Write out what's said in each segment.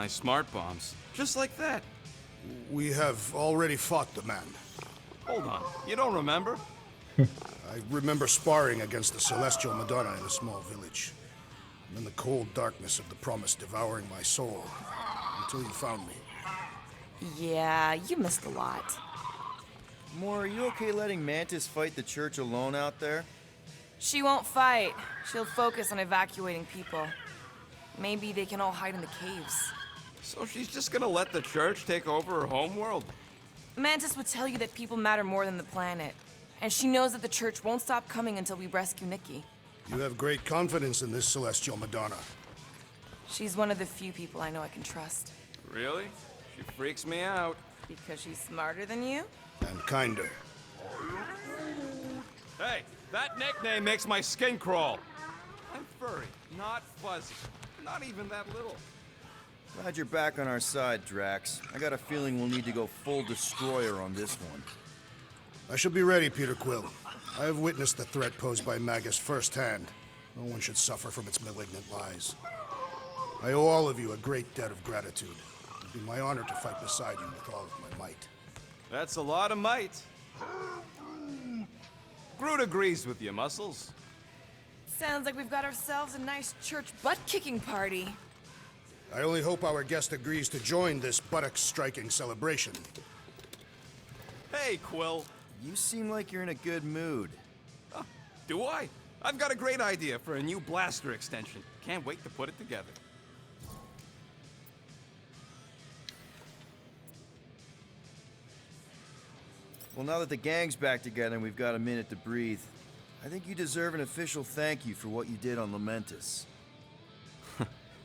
my smart bombs. Just like that. We have already fought the man. Hold on, you don't remember? I remember sparring against the Celestial Madonna in a small village. And then the cold darkness of the promise devouring my soul. Until you found me. Yeah, you missed a lot. Moore, are you okay letting Mantis fight the church alone out there? She won't fight. She'll focus on evacuating people. Maybe they can all hide in the caves. So she's just gonna let the church take over her homeworld? Mantis would tell you that people matter more than the planet. And she knows that the church won't stop coming until we rescue Nikki. You have great confidence in this Celestial Madonna. She's one of the few people I know I can trust. Really? She freaks me out. Because she's smarter than you? And kinder. Hey, that nickname makes my skin crawl. I'm furry, not fuzzy. Not even that little. Glad you're back on our side, Drax. I got a feeling we'll need to go full destroyer on this one. I shall be ready, Peter Quill. I have witnessed the threat posed by Magus firsthand. No one should suffer from its malignant lies. I owe all of you a great debt of gratitude. It would be my honor to fight beside you with all of my might. That's a lot of might. Groot agrees with you, Muscles. Sounds like we've got ourselves a nice church butt-kicking party. I only hope our guest agrees to join this buttocks-striking celebration. Hey, Quill. You seem like you're in a good mood. Huh, do I? I've got a great idea for a new blaster extension. Can't wait to put it together. Well, now that the gang's back together and we've got a minute to breathe, I think you deserve an official thank you for what you did on Lamentus.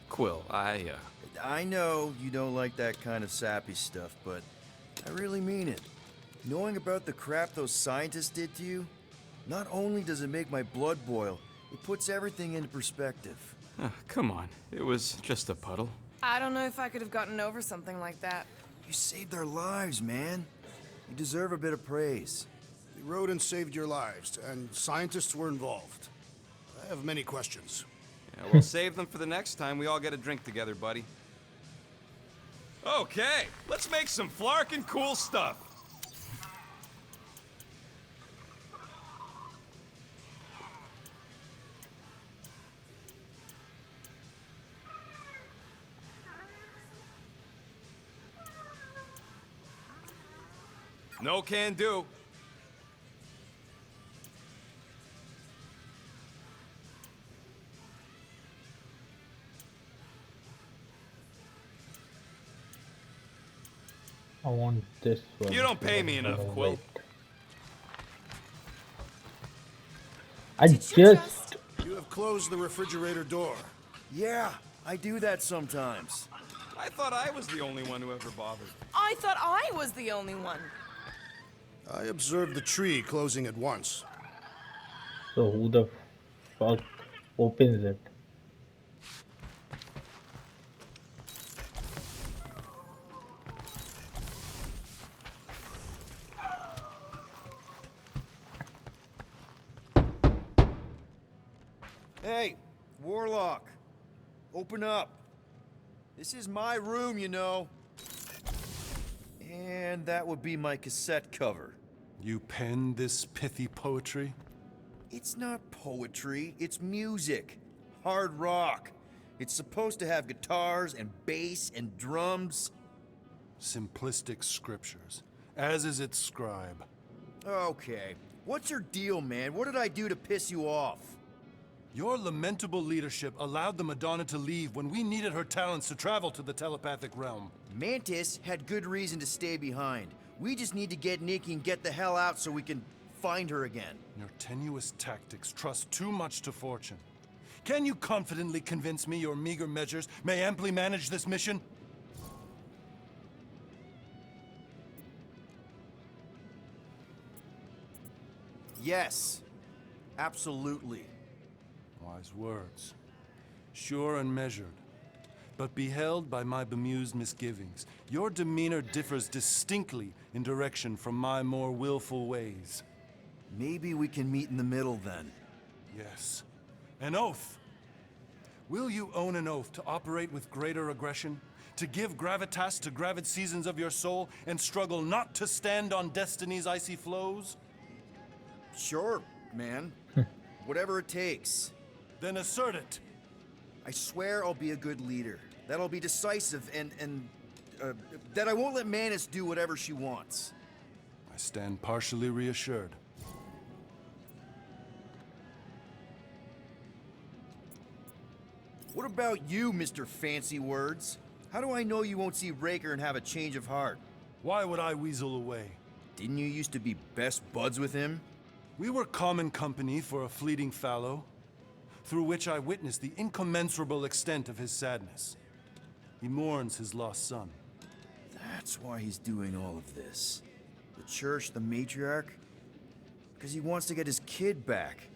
Quill, I know you don't like that kind of sappy stuff, but I really mean it. Knowing about the crap those scientists did to you, not only does it make my blood boil, it puts everything into perspective. come on. It was just a puddle. I don't know if I could have gotten over something like that. You saved their lives, man. You deserve a bit of praise. The rodents saved your lives, and scientists were involved. I have many questions. Yeah, we'll save them for the next time we all get a drink together, buddy. Okay, let's make some flarkin' cool stuff. No can do. I want this one. You don't pay me enough, Quill. Wait. I Did you just... You have closed the refrigerator door. Yeah, I do that sometimes. I thought I was the only one who ever bothered. I thought I was the only one. I observed the tree closing at once. So who the fuck opens it? Hey, Warlock, open up. This is my room, you know. And that would be my cassette cover. You penned this pithy poetry? It's not poetry, it's music. Hard rock. It's supposed to have guitars and bass and drums. Simplistic scriptures, as is its scribe. Okay, what's your deal, man? What did I do to piss you off? Your lamentable leadership allowed the Madonna to leave when we needed her talents to travel to the telepathic realm. Mantis had good reason to stay behind. We just need to get Nikki and get the hell out so we can find her again. Your tenuous tactics trust too much to fortune. Can you confidently convince me your meager measures may amply manage this mission? Yes, absolutely. Wise words. Sure and measured. But beheld by my bemused misgivings, your demeanor differs distinctly in direction from my more willful ways. Maybe we can meet in the middle then. Yes. An oath. Will you own an oath to operate with greater aggression? To give gravitas to gravid seasons of your soul and struggle not to stand on destiny's icy flows? Sure, man. Whatever it takes. Then assert it. I swear I'll be a good leader. That I'll be decisive and that I won't let Manus do whatever she wants. I stand partially reassured. What about you, Mr. Fancy Words? How do I know you won't see Raker and have a change of heart? Why would I weasel away? Didn't you used to be best buds with him? We were common company for a fleeting fallow, through which I witnessed the incommensurable extent of his sadness. He mourns his lost son. That's why he's doing all of this. The church, the matriarch? Because he wants to get his kid back.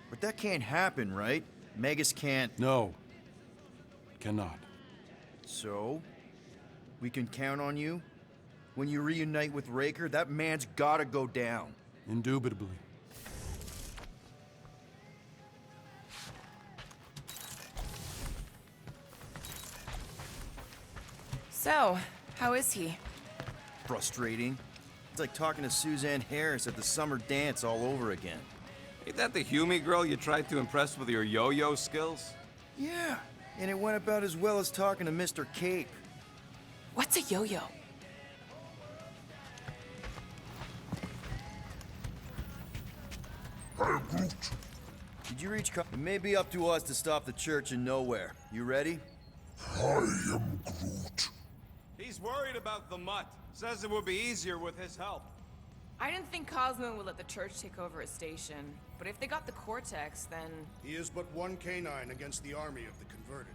But that can't happen, right? Magus can't... No. Cannot. So? We can count on you? When you reunite with Raker, that man's gotta go down. Indubitably. So, how is he? Frustrating. It's like talking to Suzanne Harris at the summer dance all over again. Ain't that the Hume girl you tried to impress with your yo-yo skills? Yeah, and it went about as well as talking to Mr. Cape. What's a yo-yo? Did you reach It may be up to us to stop the church in nowhere. You ready? He's worried about the mutt. Says it would be easier with his help. I didn't think Cosmo would let the church take over his station, but if they got the Cortex, then... He is but one canine against the army of the converted.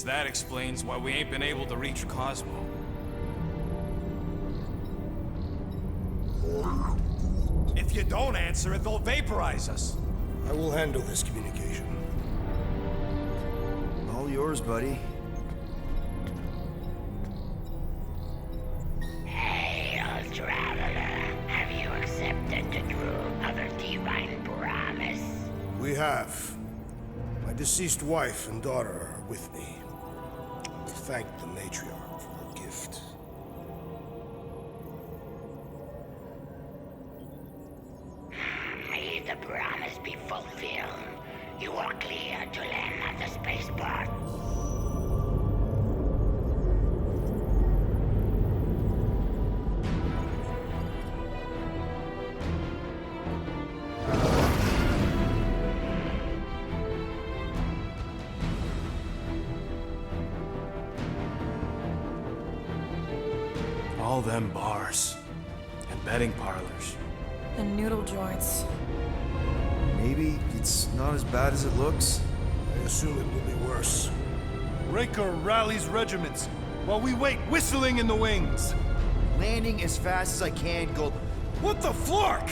That explains why we ain't been able to reach Cosmo. If you don't answer it, they'll vaporize us. I will handle this communication. All yours, buddy. Hail, traveler. Have you accepted the true of the divine promise? We have. My deceased wife and daughter are with me. Thank the matriarch for her gift. May the promise be fulfilled. You are clear to land at the spaceport. All them bars and betting parlors. And noodle joints. Maybe it's not as bad as it looks. I assume it will be worse. Raker rallies regiments while we wait whistling in the wings. Landing as fast as I can, go... What the flark?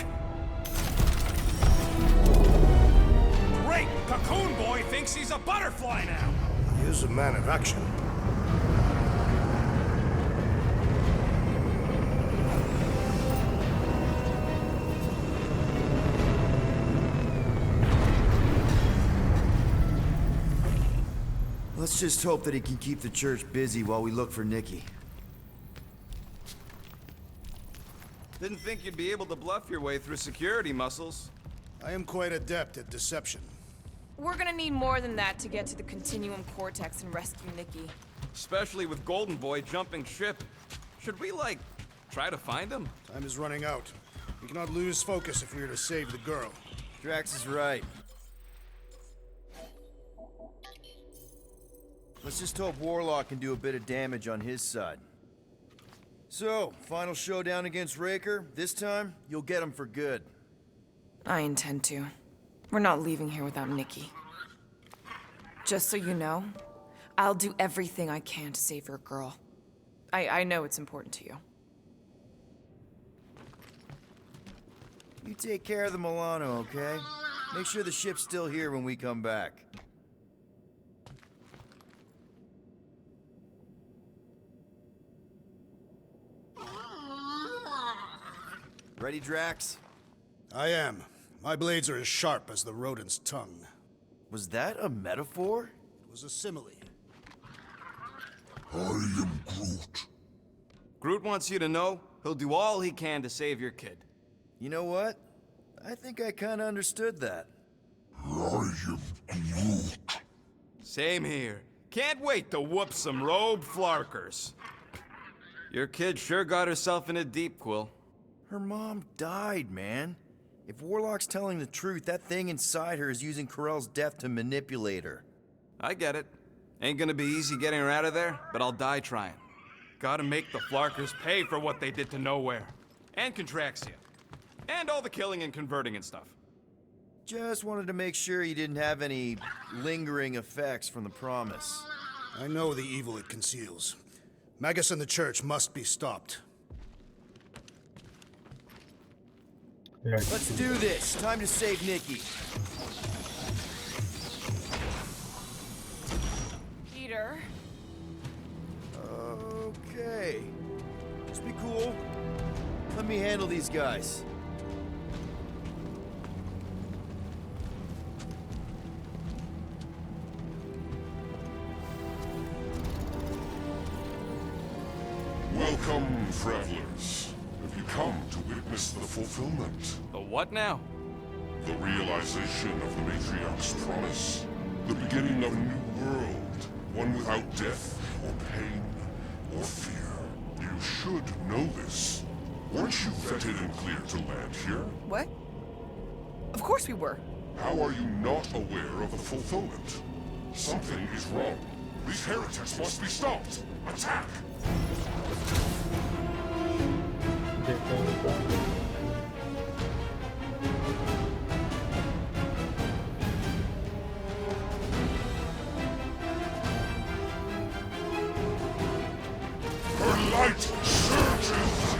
Great! Cocoon Boy thinks he's a butterfly now! He is a man of action. Let's just hope that he can keep the church busy while we look for Nikki. Didn't think you'd be able to bluff your way through security muscles. I am quite adept at deception. We're gonna need more than that to get to the Continuum Cortex and rescue Nikki. Especially with Golden Boy jumping ship. Should we, like, try to find him? Time is running out. We cannot lose focus if we are to save the girl. Drax is right. Let's just hope Warlock can do a bit of damage on his side. So, final showdown against Raker. This time, you'll get him for good. I intend to. We're not leaving here without Nikki. Just so you know, I'll do everything I can to save your girl. I know it's important to you. You take care of the Milano, okay? Make sure the ship's still here when we come back. Ready, Drax? I am. My blades are as sharp as the rodent's tongue. Was that a metaphor? It was a simile. I am Groot. Groot wants you to know he'll do all he can to save your kid. You know what? I think I kinda understood that. I am Groot. Same here. Can't wait to whoop some robe flarkers. Your kid sure got herself in a deep, Quill. Her mom died, man. If Warlock's telling the truth, that thing inside her is using Corell's death to manipulate her. I get it. Ain't gonna be easy getting her out of there, but I'll die trying. Gotta make the flarkers pay for what they did to Nowhere. And Contraxia. And all the killing and converting and stuff. Just wanted to make sure you didn't have any lingering effects from the promise. I know the evil it conceals. Magus and the church must be stopped. Let's do this. Time to save Nikki. Peter? Okay. Just be cool. Let me handle these guys. Welcome, travelers. Have you come to witness the fulfillment? The what now? The realization of the Matriarch's promise? The beginning of a new world, one without death, or pain, or fear. You should know this. Weren't you vetted and cleared to land here? What? Of course we were. How are you not aware of the fulfillment? Something is wrong. These heretics must be stopped. Attack! Her light surges!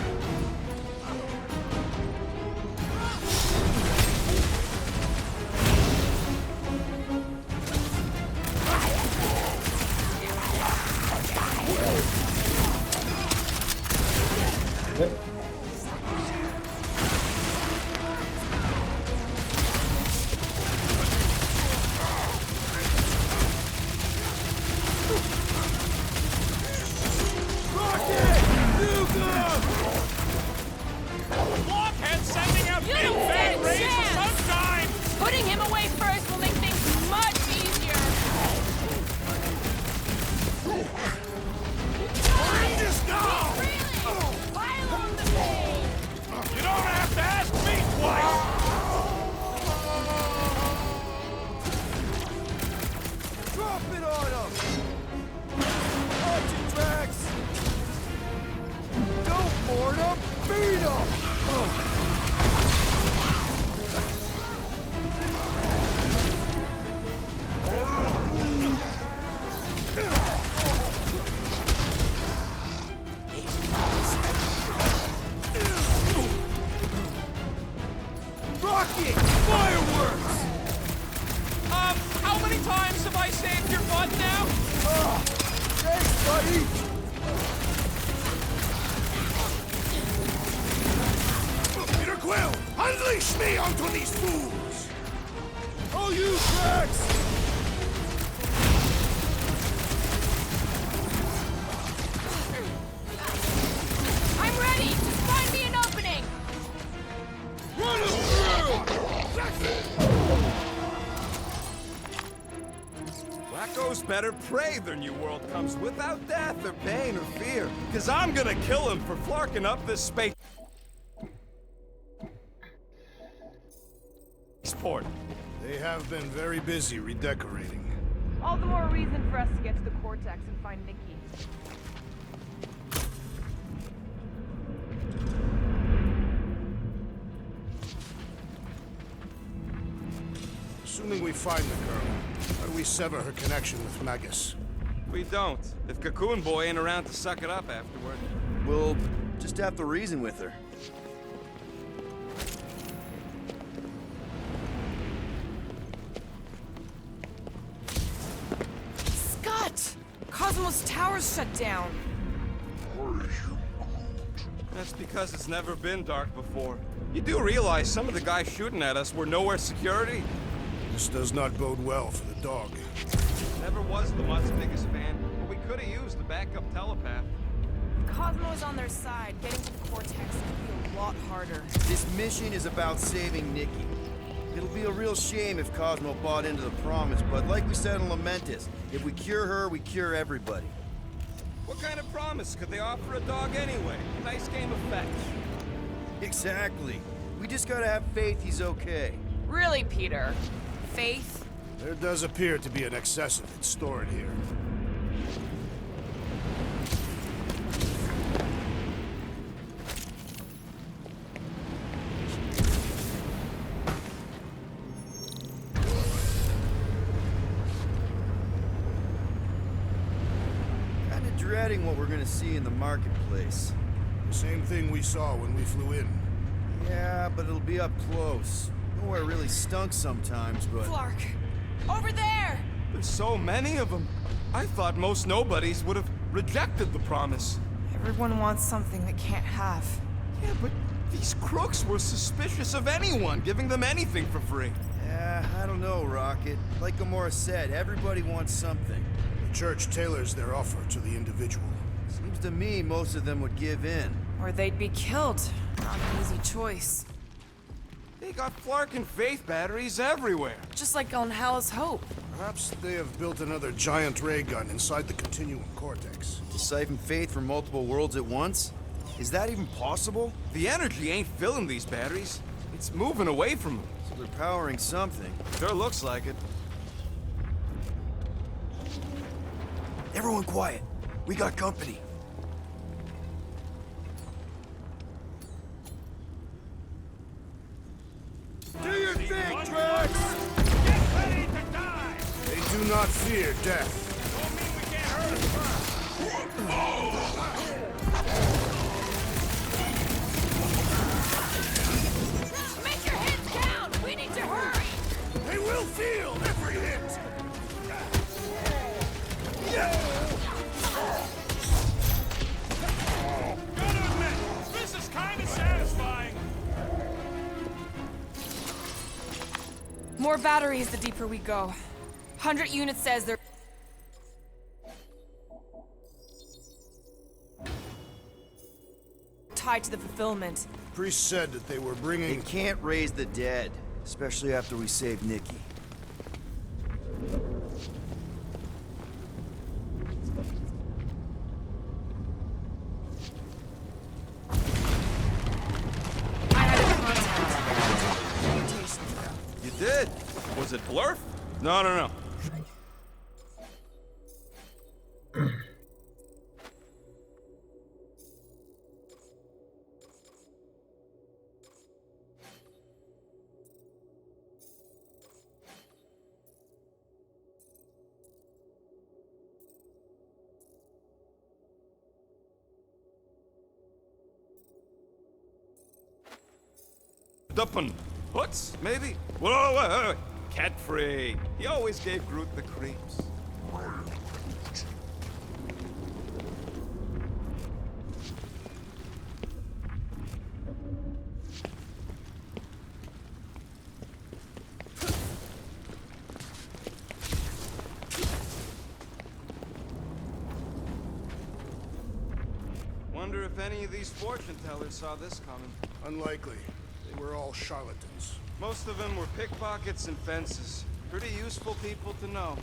Blockhead sending out You big don't bang stand a raids chance! sometime! Putting him away first will make things much easier. End this now! Pile on the pain. You don't have to ask me twice! Drop it on him! Watch it, Drax! Don't board him! Beat him! Rocket! Fireworks! How many times have I saved your butt now? Thanks, buddy! Peter Quill, unleash me onto these fools! Oh, you Drax! I'm ready. Just find me an opening. Run him through! Wacko's better pray their new world comes without death or pain or fear. Cause I'm gonna kill him for flarking up this space port. They have been very busy redecorating. All the more reason for us to get to the Cortex and find Nikki. Assuming we find the girl, how do we sever her connection with Magus? We don't. If Cocoon Boy ain't around to suck it up afterward. We'll just have to reason with her. Scott! Cosmos Tower's shut down. That's because it's never been dark before. You do realize some of the guys shooting at us were nowhere security? This does not bode well for the dog. Never was the Mutt's biggest fan, but we could have used a backup telepath. Cosmo's on their side. Getting to the Cortex will be a lot harder. This mission is about saving Nikki. It'll be a real shame if Cosmo bought into the promise, but like we said in Lamentus, if we cure her, we cure everybody. What kind of promise could they offer a dog anyway? Nice game of fetch. Exactly. We just gotta have faith he's okay. Really, Peter? Faith? There does appear to be an excess of it stored here. Kinda dreading what we're gonna see in the marketplace. The same thing we saw when we flew in. Yeah, but it'll be up close. Nowhere really stunk sometimes, but... Clark! Over there! There's so many of them. I thought most nobodies would have rejected the promise. Everyone wants something they can't have. Yeah, but these crooks were suspicious of anyone giving them anything for free. Yeah, I don't know, Rocket. Like Gamora said, everybody wants something. The church tailors their offer to the individual. Seems to me most of them would give in. Or they'd be killed. Not an easy choice. They got Flark and Faith batteries everywhere. Just like on Hala's Hope. Perhaps they have built another giant ray gun inside the Continuum Cortex. To siphon faith from multiple worlds at once? Is that even possible? The energy ain't filling these batteries. It's moving away from them. So they're powering something. Sure looks like it. Everyone quiet. We got company. Do your thing, Drax! Get ready to die! They do not fear death. Don't mean we can't hurt us. Make your heads down! We need to hurry! They will feel every hit! Gotta admit, this is kinda satisfying. More batteries the deeper we go. 100 units says they're... tied to the fulfillment. Priest said that they were bringing... They can't raise the dead, especially after we save Nikki. I had a contact. Mutation throw. You did? Was it Blurf? No. Duppin. Hoots, maybe? Wait. Cat-free. He always gave Groot the creeps. Wonder if any of these fortune tellers saw this coming. Unlikely. They were all charlatans. Most of them were pickpockets and fences. Pretty useful people to know.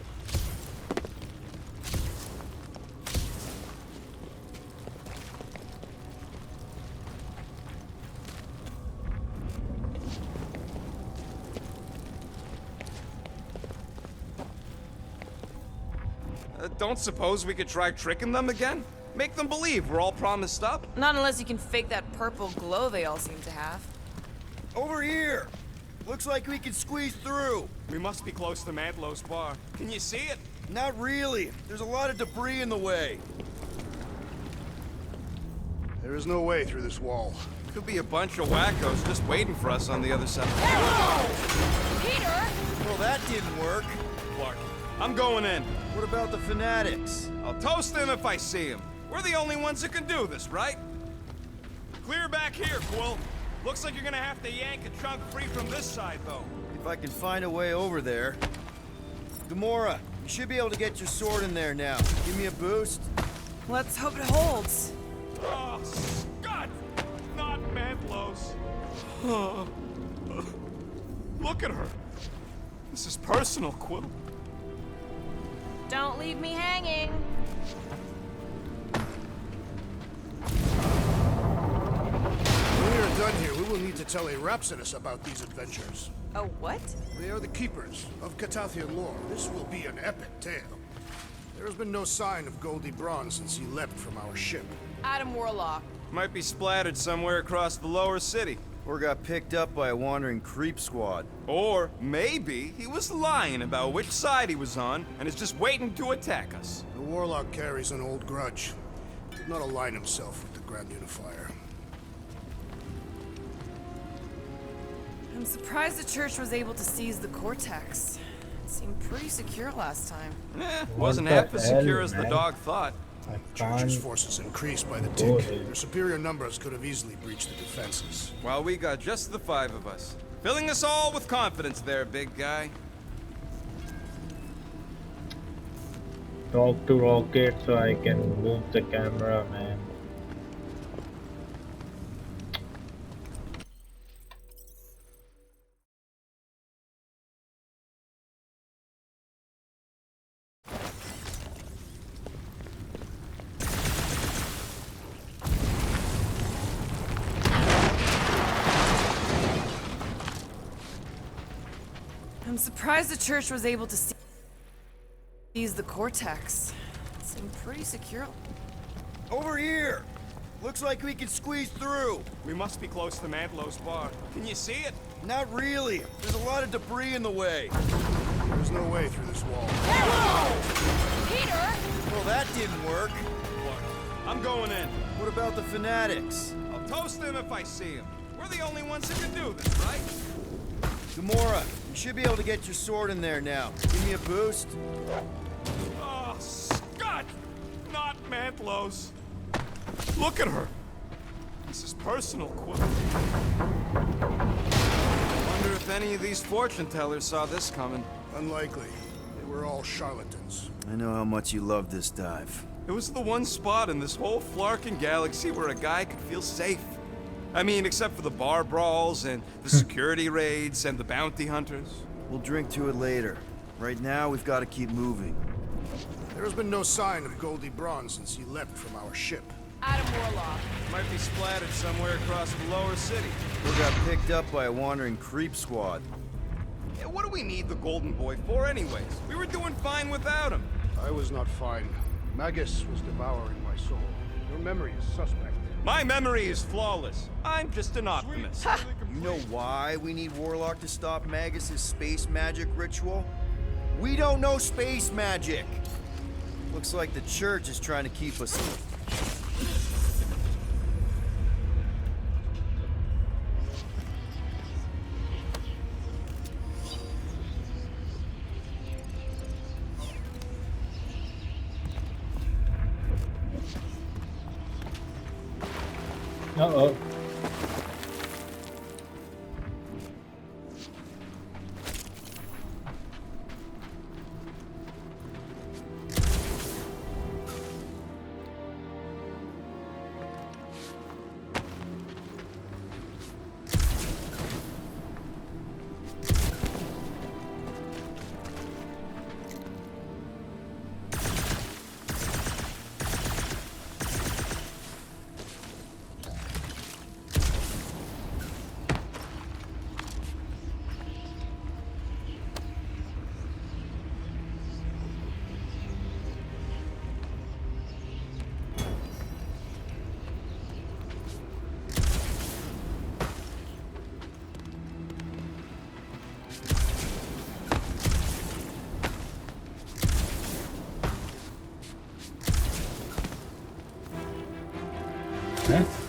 Don't suppose we could try tricking them again? Make them believe we're all promised up? Not unless you can fake that purple glow they all seem to have. Over here! Looks like we can squeeze through. We must be close to Mantlow's bar. Can you see it? Not really. There's a lot of debris in the way. There is no way through this wall. Could be a bunch of wackos just waiting for us on the other side. Peter! Well, that didn't work. Clark, I'm going in. What about the fanatics? I'll toast them if I see them. We're the only ones that can do this, right? Clear back here, Quill. Looks like you're gonna have to yank a chunk free from this side, though. If I can find a way over there. Gamora, you should be able to get your sword in there now. Give me a boost. Let's hope it holds. Oh, Scott! Not Mantlos. Look at her. This is personal, Quill. Don't leave me hanging. When we are done here, we will need to tell a Rhapsodus about these adventures. Oh, what? They are the keepers of Catathian lore. This will be an epic tale. There has been no sign of Goldie Braun since he leapt from our ship. Adam Warlock. Might be splattered somewhere across the lower city. Or got picked up by a wandering creep squad. Or maybe he was lying about which side he was on and is just waiting to attack us. The Warlock carries an old grudge. Did not align himself with the Grand Unifier. I'm surprised the church was able to seize the Cortex. It seemed pretty secure last time. Wasn't the half as secure hell, as the man? dog thought. I Church's can't forces increased by the go tick. here. Their superior numbers could have easily breached the defenses. While we got just the 5 of us. Filling us all with confidence there, big guy. talk to Rocket so I can move the camera, man. I'm surprised the church was able to seize the Cortex. It seemed pretty secure. Over here! Looks like we can squeeze through. We must be close to Mantlo's bar. Can you see it? Not really. There's a lot of debris in the way. There's no way through this wall. Peter! Well, that didn't work. Look, I'm going in. What about the fanatics? I'll toast them if I see them. We're the only ones that can do this, right? Gamora, you should be able to get your sword in there now. Give me a boost. Oh, Scott! Not Mantlo's. Look at her. This is personal, Quill. Wonder if any of these fortune tellers saw this coming. Unlikely. They were all charlatans. I know how much you love this dive. It was the one spot in this whole Flarkin galaxy where a guy could feel safe. I mean, except for the bar brawls and the security raids and the bounty hunters. We'll drink to it later. Right now, we've got to keep moving. There has been no sign of Goldie Braun since he leapt from our ship. Adam Warlock. Might be splattered somewhere across the lower city. We got picked up by a wandering creep squad. Yeah, what do we need the Golden Boy for anyways? We were doing fine without him. I was not fine. Magus was devouring my soul. Your memory is suspect. My memory is flawless. I'm just an optimist. You know why we need Warlock to stop Magus's space magic ritual? We don't know space magic! Looks like the church is trying to keep us... Uh-oh. Huh?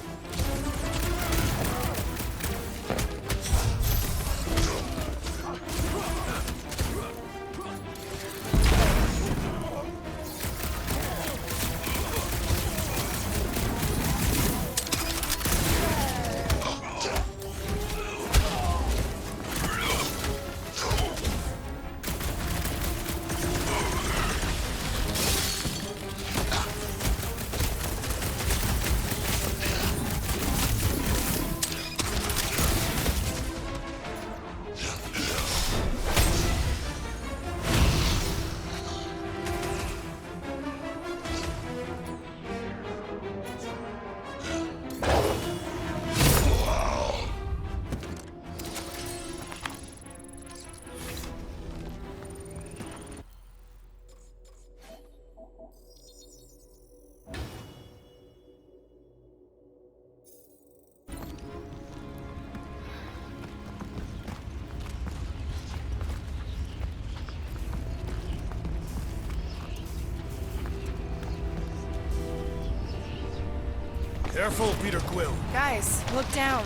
Careful, Peter Quill. Guys, look down.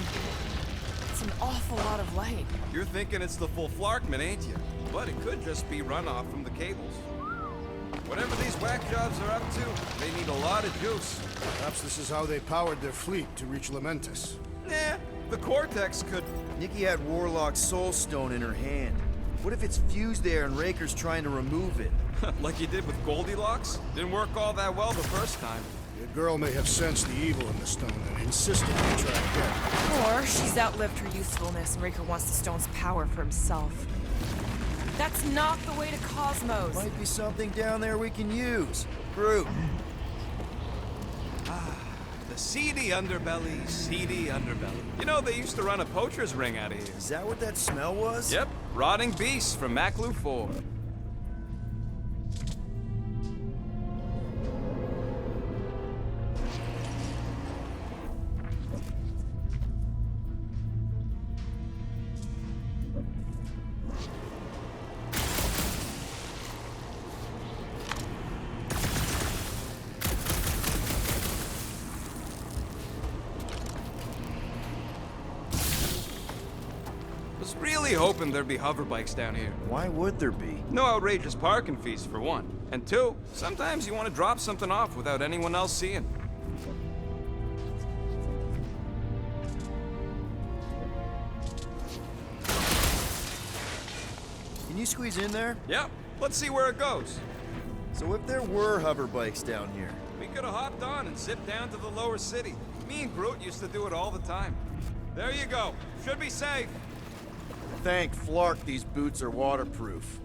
It's an awful lot of light. You're thinking it's the full Flarkman, ain't you? But it could just be runoff from the cables. Whatever these whack jobs are up to, they need a lot of juice. Perhaps this is how they powered their fleet to reach Lamentus. Eh, the Cortex could... Nikki had Warlock's Soul Stone in her hand. What if it's fused there and Raker's trying to remove it? like you did with Goldilocks? Didn't work all that well the first time. The girl may have sensed the evil in the stone and insisted they try again. Or she's outlived her usefulness and Raker wants the stone's power for himself. That's not the way to Cosmos. Might be something down there we can use. Groot. The seedy underbelly, seedy underbelly. You know, they used to run a poacher's ring out of here. Is that what that smell was? Yep, rotting beasts from Maclu 4. Was really hoping there'd be hover bikes down here. Why would there be? No outrageous parking fees, for one. And two, sometimes you want to drop something off without anyone else seeing. Can you squeeze in there? Yep, let's see where it goes. So if there were hover bikes down here, We could have hopped on and zipped down to the lower city. Me and Groot used to do it all the time. There you go. Should be safe. thank Flark these boots are waterproof.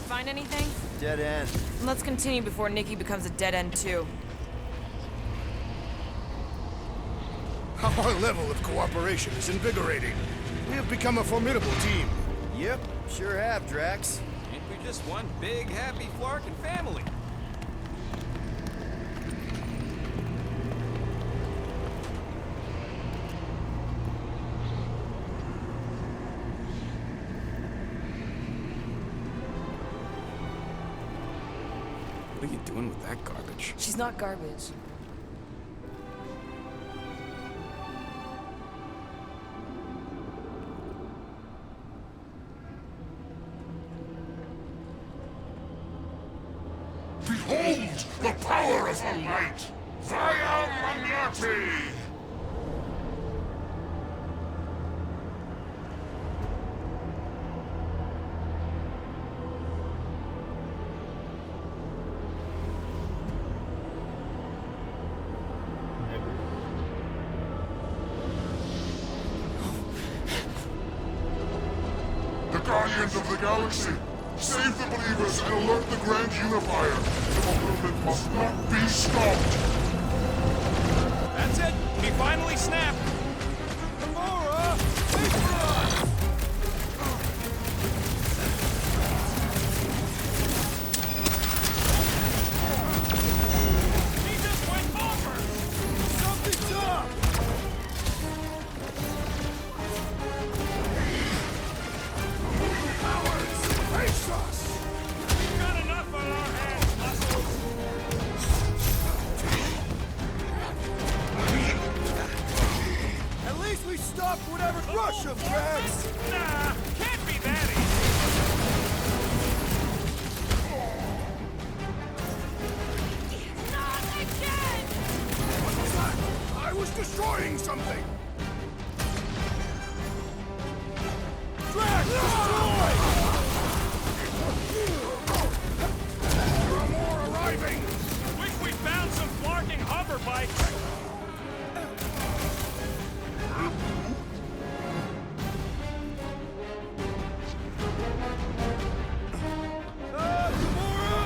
Find anything? Dead end. Let's continue before Nikki becomes a dead end too. Our level of cooperation is invigorating. We have become a formidable team. Yep, sure have, Drax. Ain't we just one big, happy Flarkin family? What are you doing with that garbage? She's not garbage. Behold the power of the light! Via Magnati! champions of the galaxy! Save the believers and alert the Grand Unifier! The movement must not be stopped! That's it. He finally snapped. Gamora! Wait for us! He just went over. Something's up! Face us! We've got enough on our hands, muscles. At least we stopped whatever rush of Drax! Nah, can't be that easy. Not again! What was that? I was destroying something! Drax, destroy! There are more arriving! Wish we found some flarking hover bikes. Gamora!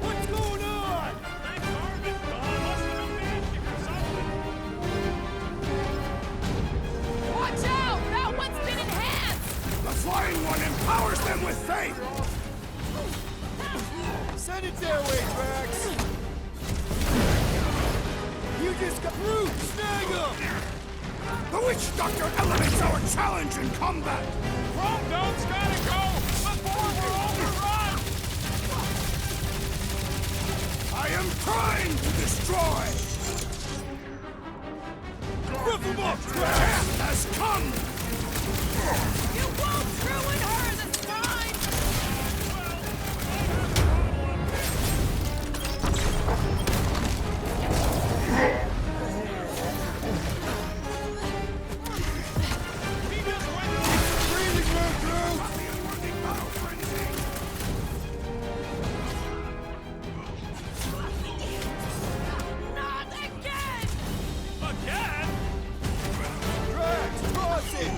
What's going on? That garbage gone must have been magic or something. Watch out! That one's been enhanced! The flying one empowers them with faith! Send it their way, Drax! You just got through! Snag him! The Witch Doctor elevates our challenge in combat! Chrome Dome's gotta go before we're overrun. I am trying to destroy! Rip him up, Drax! Death has come! You won't ruin her, that's fine! Breathing room through! The unworthy battle frenzy! Not again! Again? Drax, cross it!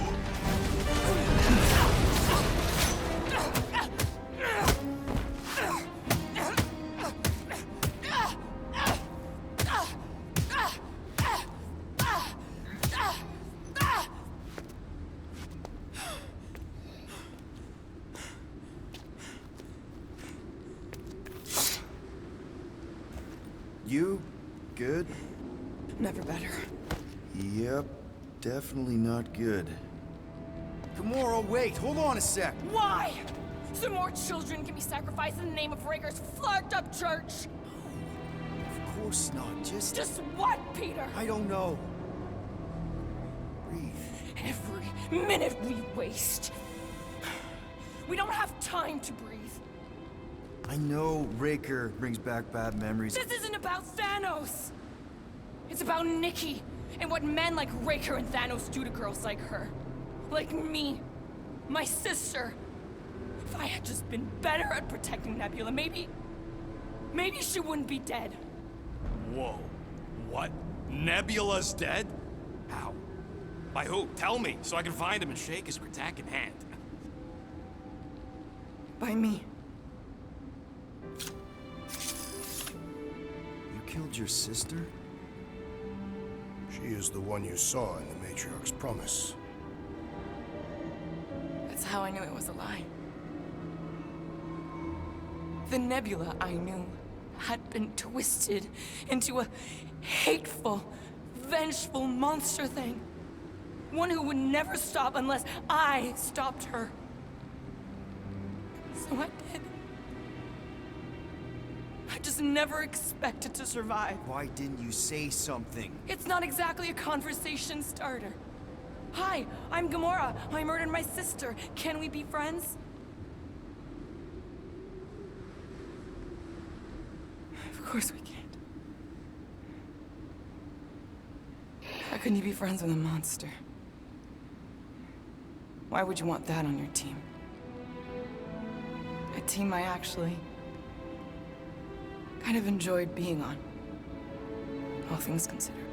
You good? Never better. Yep, definitely not good. Gamora, wait, hold on a sec. Why? So more children can be sacrificed in the name of Raker's flarked up church? Of course not, just Just what, Peter? I don't know. Breathe. Every minute we waste. We don't have time to breathe. I know Raker brings back bad memories. This isn't about Thanos. It's about Nikki and what men like Raker and Thanos do to girls like her. Like me. My sister. If I had just been better at protecting Nebula, maybe she wouldn't be dead. Whoa. What? Nebula's dead? How? By who? Tell me, so I can find him and shake his attacking hand. By me. You killed your sister? She is the one you saw in the Matriarch's promise. That's how I knew it was a lie. The Nebula I knew had been twisted into a hateful, vengeful monster thing. One who would never stop unless I stopped her. So I did. I just never expected to survive. Why didn't you say something? It's not exactly a conversation starter. Hi, I'm Gamora. I murdered my sister. Can we be friends? Of course we can't. How can you be friends with a monster? Why would you want that on your team? A team I actually kind of enjoyed being on, all things considered.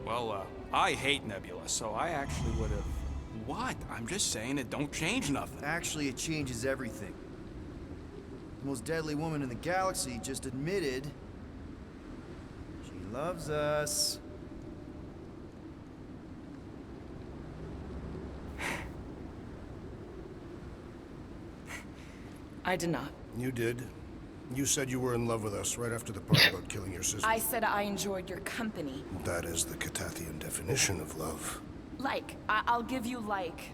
Well, I hate Nebula, so I actually would have what? I'm just saying it don't change nothing. Actually, it changes everything. The most deadly woman in the galaxy just admitted she loves us. I did not. You did. You said you were in love with us right after the part about killing your sister. I said I enjoyed your company. That is the Catathian definition of love. Like, I'll give you like.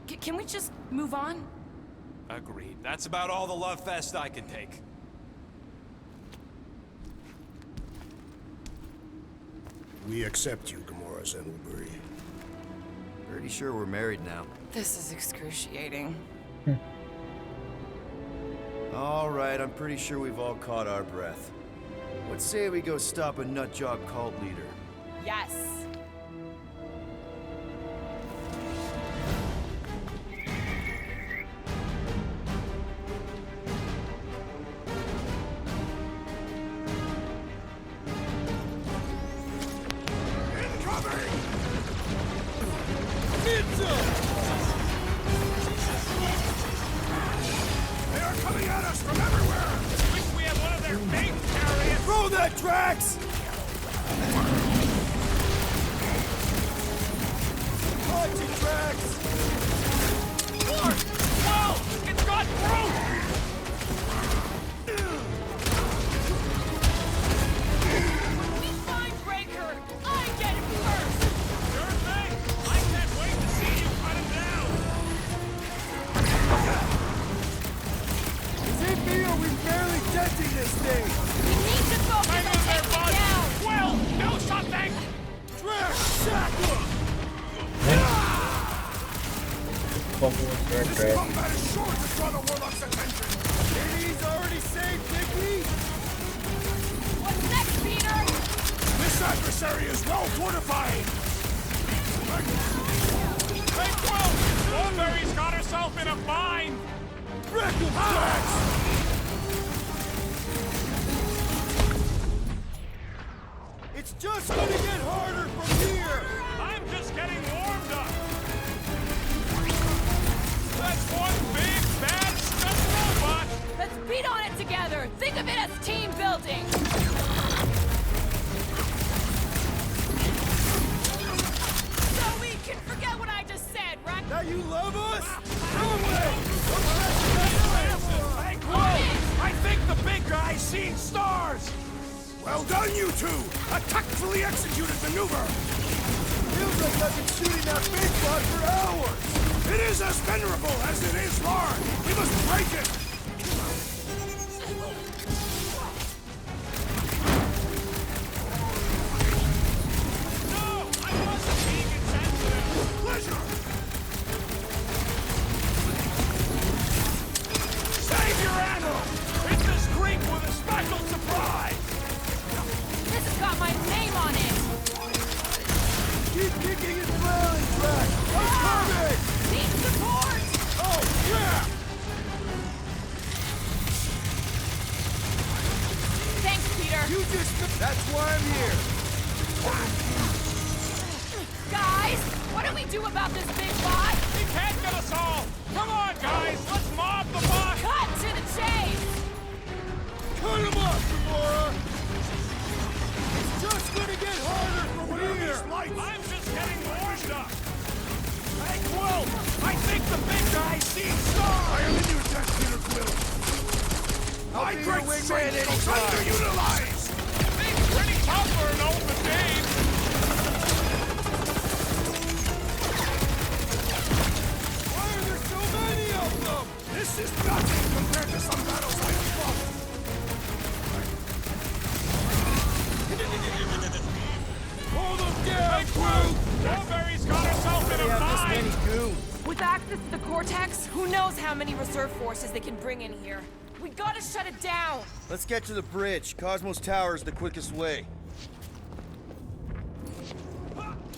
Can we just move on? Agreed. That's about all the love fest I can take. We accept you, Gamora Zenoburi. Pretty sure we're married now. This is excruciating. All right, I'm pretty sure we've all caught our breath. What say we go stop a nutjob cult leader? Yes. Throw that, Drax! Punch it, Drax! Whoa! It's got through! We find Raker! I get it first! Sure thing! I can't wait to see you cut him down! Is it me or we barely denting this thing? We need to focus Hang on in there, taking bud! down! Will, do something! Drax, shackle! Combat is sure to draw the Warlock's attention! He's already saved, Nicky! What's next, Peter? This adversary is well fortified! Hey, Quill! Strawberry's got herself in a bind! Wreck him, Drax! It's just gonna get harder from here! I'm just getting warmed up! That's one big, bad, stuffed robot! Let's beat on it together! Think of it as team building! So we can forget what I just said, right? Now you love us? No way! Hey, Quill! I think the big guy's seen stars! Well done, you two! A tactfully executed maneuver! Feels like I've been shooting that big bot for hours! It is as venerable as it is large! We must break it! No! I wasn't being insensitive! Pleasure! Save your ammo! Hit this creek with a special surprise! This has got my name on it! Keep kicking and flailing, Drax! It's coming! Need support! Oh, yeah! Thanks, Peter! You just... That's why I'm here! Guys, what do we do about this big bot? He can't get us all! Come on, guys! Let's mob the boss! Cut to the chase! Cut him off, Gamora! It's just gonna get harder from here! I'm just getting warmed up! Hey, Quill! I think the big guy's seen stars! I am in your debt, Peter Quill! My be great your wingman strength is anytime. underutilized! He's pretty tough for an old Dave! Why are there so many of them? This is nothing compared to some battles I have fought! Hold them down, Hey, Quill! Strawberry's got herself in a bind! goons. With access to the Cortex, who knows how many reserve forces they can bring in here. We gotta shut it down! Let's get to the bridge. Cosmos Tower is the quickest way.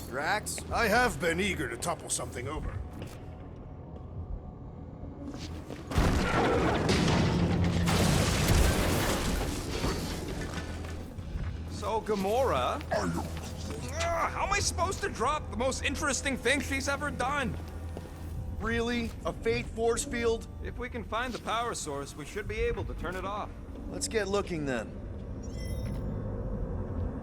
Drax? I have been eager to topple something over. So, Gamora, How am I supposed to drop the most interesting thing she's ever done? Really? A fate force field? If we can find the power source, we should be able to turn it off. Let's get looking then.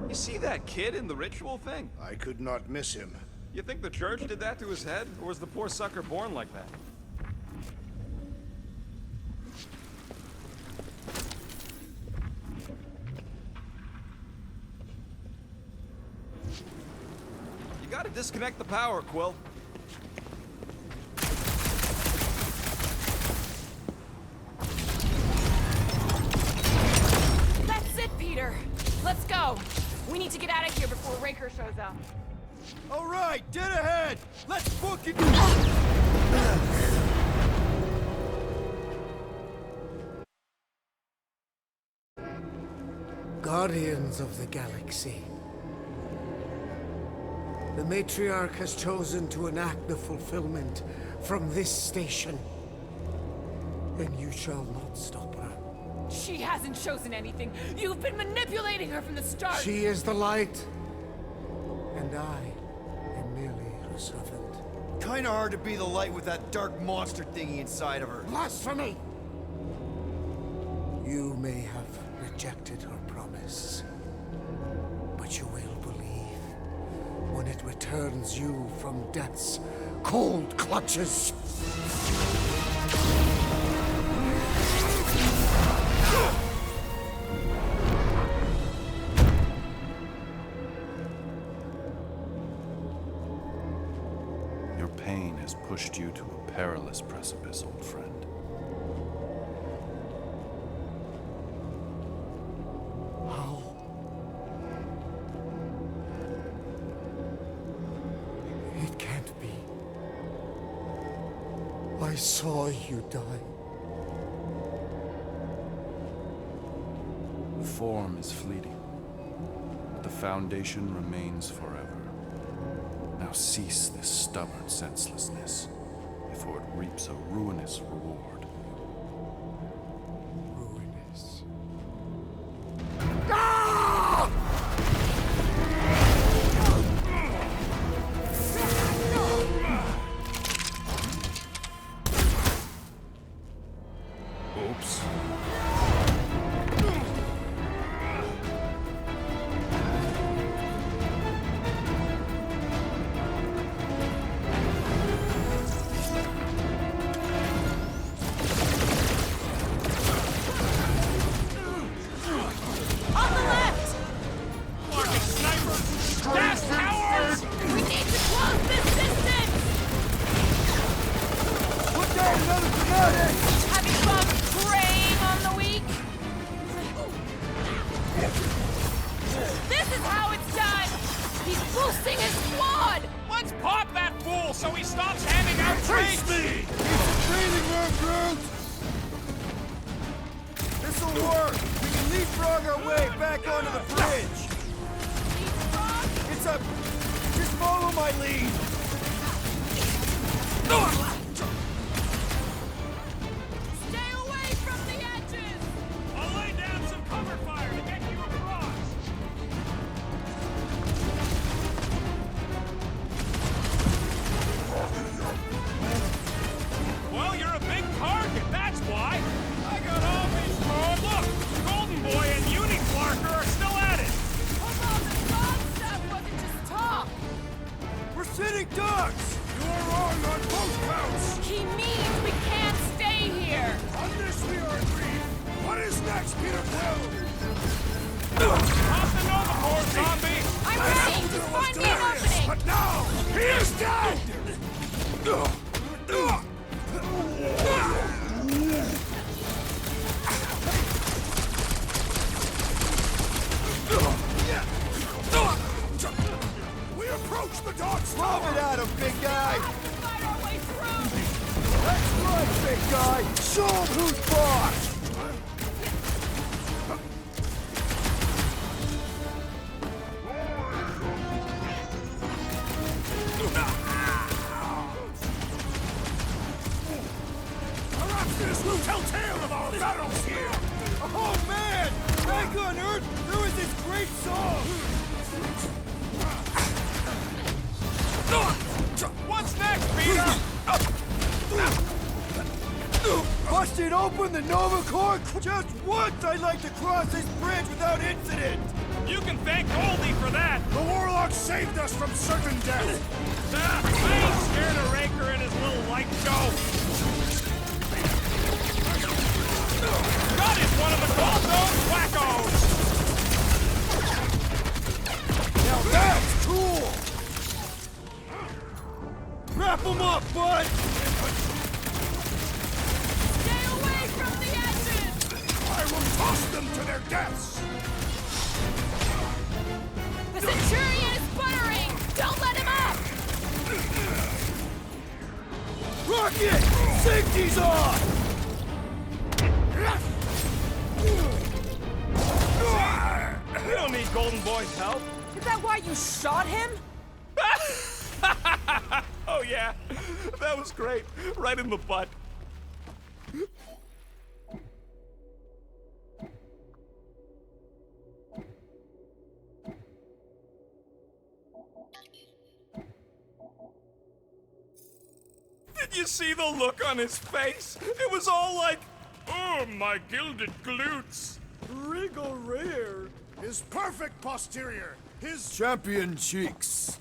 You see that kid in the ritual thing? I could not miss him. You think the church did that to his head, or was the poor sucker born like that? You gotta disconnect the power, Quill. That's it, Peter. Let's go. We need to get out of here before Raker shows up. All right, dead ahead! Let's book it! Guardians of the Galaxy. The Matriarch has chosen to enact the fulfillment from this station. And you shall not stop her. She hasn't chosen anything. You've been manipulating her from the start. She is the light. And I am merely her servant. Kinda hard to be the light with that dark monster thingy inside of her. Blasphemy! You may have rejected her promise, but you will believe when it returns you from death's cold clutches. Your pain has pushed you to a perilous precipice, old friend. How? It can't be. I saw you die. Form is fleeting, but the foundation remains forever. Now cease this stubborn senselessness, before it reaps a ruinous reward. Ruinous. Oops. On the left! Fucking snipers! Gas towers! We need to close this distance! Look out, another grenade! Having fun preying on the weak? This is how it's done! He's boosting his squad! Let's pop that fool so he stops handing out traits! me! It's a training run, Groot! This'll work! We can leapfrog our way back onto the bridge! It's a... just follow my lead! Stay away from the edges! I'll lay down some cover fire to get you across! Well, you're a big target, that's why! I got all these... Oh, look! Golden Boy and Uni-Flarker are still at it! Hold on, the concept wasn't just talk! We're sitting ducks! You are wrong on both counts! He means we can't stay here! On this we are agreed! What is next, Peter Quill? Pop the Nova Corps, zombie! I'm ready! Just find me an opening! But now, he is dead! We approach the dog's Lob it tower! at him, big guy! Fight our way through! That's right, big guy! Show him who's boss! Arachnids will tell tale of our battles here! Oh man! Back on Earth, there was this great song! open the Nova Corps? Just once I'd like to cross this bridge without incident! You can thank Goldie for that! The Warlock saved us from certain death! I ain't scared of Raker and his little light show! God is one of the Gold Dome wackos! Now that's cool! Wrap them up, bud! Stay away from the edges! I will toss them to their deaths! The Centurion is buttering! Don't let him up! Rocket! Safety's off! We don't need Golden Boy's help. Is that why you shot him? Oh yeah, that was great. Right in the butt. Did you see the look on his face? It was all like, oh, my gilded glutes. Regal rear. His perfect posterior. His Champion cheeks.